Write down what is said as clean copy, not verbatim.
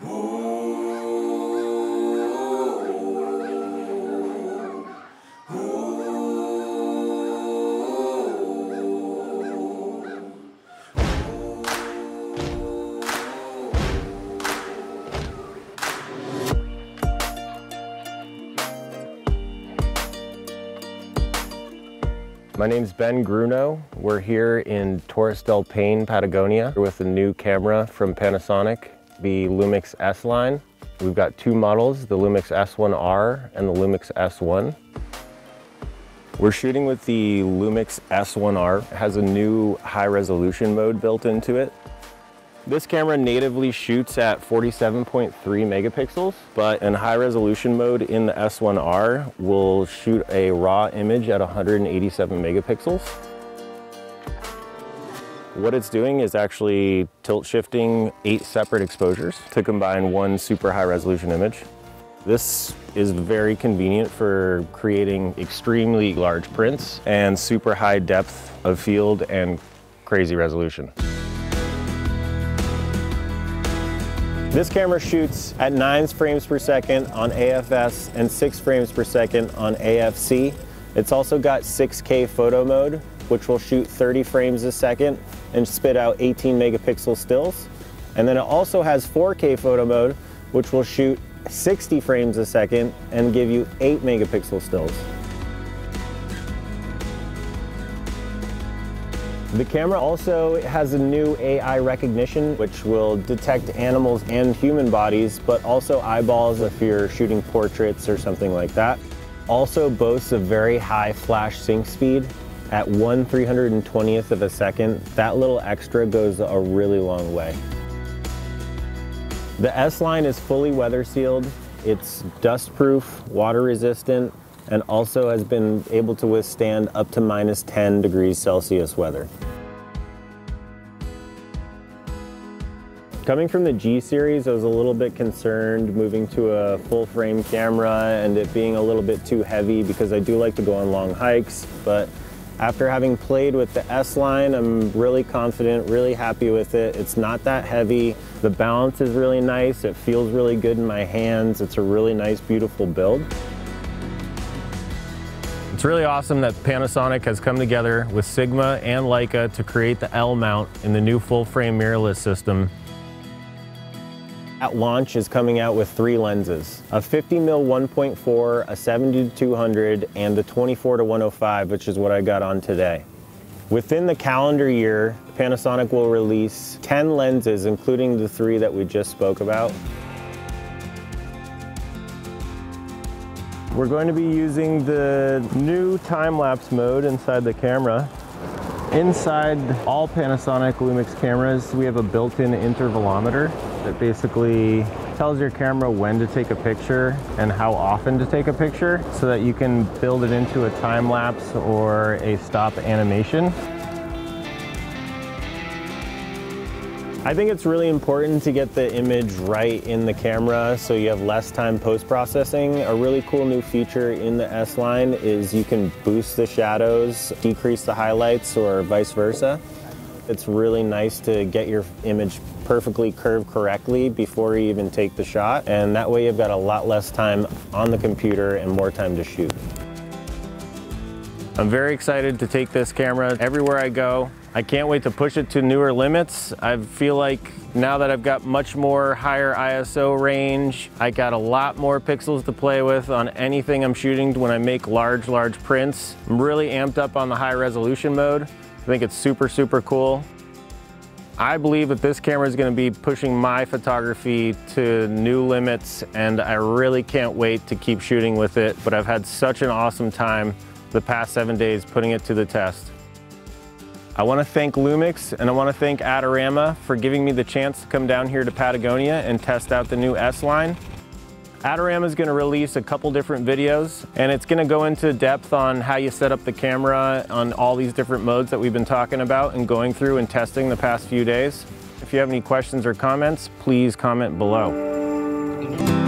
My name's Ben Grunow. We're here in Torres del Paine, Patagonia with a new camera from Panasonic, the LUMIX S line. We've got two models, the LUMIX S1R and the LUMIX S1. We're shooting with the LUMIX S1R. It has a new high resolution mode built into it. This camera natively shoots at 47.3 megapixels, but in high resolution mode in the S1R will shoot a raw image at 187 megapixels. What it's doing is actually tilt shifting 8 separate exposures to combine one super high resolution image. This is very convenient for creating extremely large prints and super high depth of field and crazy resolution. This camera shoots at 9 frames per second on AFS and 6 frames per second on AFC. It's also got 6K photo mode, which will shoot 30 frames a second and spit out 18 megapixel stills. And then it also has 4K photo mode, which will shoot 60 frames a second and give you 8 megapixel stills. The camera also has a new AI recognition, which will detect animals and human bodies, but also eyeballs if you're shooting portraits or something like that. Also boasts a very high flash sync speed at 1/320th of a second. That little extra goes a really long way. The S line is fully weather sealed. It's dust proof, water resistant, and also has been able to withstand up to -10 degrees Celsius weather. Coming from the G series, I was a little bit concerned moving to a full frame camera and it being a little bit too heavy because I do like to go on long hikes, but after having played with the S line, I'm really confident, really happy with it. It's not that heavy. The balance is really nice. It feels really good in my hands. It's a really nice, beautiful build. It's really awesome that Panasonic has come together with Sigma and Leica to create the L mount in the new full-frame mirrorless system. At launch is coming out with 3 lenses, a 50mm 1.4, a 70-200, and the 24-105, which is what I got on today. Within the calendar year, Panasonic will release 10 lenses, including the 3 that we just spoke about. We're going to be using the new time-lapse mode inside the camera. Inside all Panasonic LUMIX cameras, we have a built-in intervalometer that basically tells your camera when to take a picture and how often to take a picture so that you can build it into a time-lapse or a stop animation. I think it's really important to get the image right in the camera so you have less time post-processing. A really cool new feature in the S line is you can boost the shadows, decrease the highlights, or vice versa. It's really nice to get your image perfectly curved correctly before you even take the shot, and that way you've got a lot less time on the computer and more time to shoot. I'm very excited to take this camera everywhere I go. I can't wait to push it to newer limits. I feel like now that I've got much more higher ISO range, I got a lot more pixels to play with on anything I'm shooting when I make large prints. I'm really amped up on the high resolution mode. I think it's super cool. I believe that this camera is going to be pushing my photography to new limits, and I really can't wait to keep shooting with it. But I've had such an awesome time the past 7 days putting it to the test. I want to thank LUMIX and I want to thank Adorama for giving me the chance to come down here to Patagonia and test out the new S line. Adorama is going to release a couple different videos, and it's going to go into depth on how you set up the camera on all these different modes that we've been talking about and going through and testing the past few days. If you have any questions or comments, please comment below.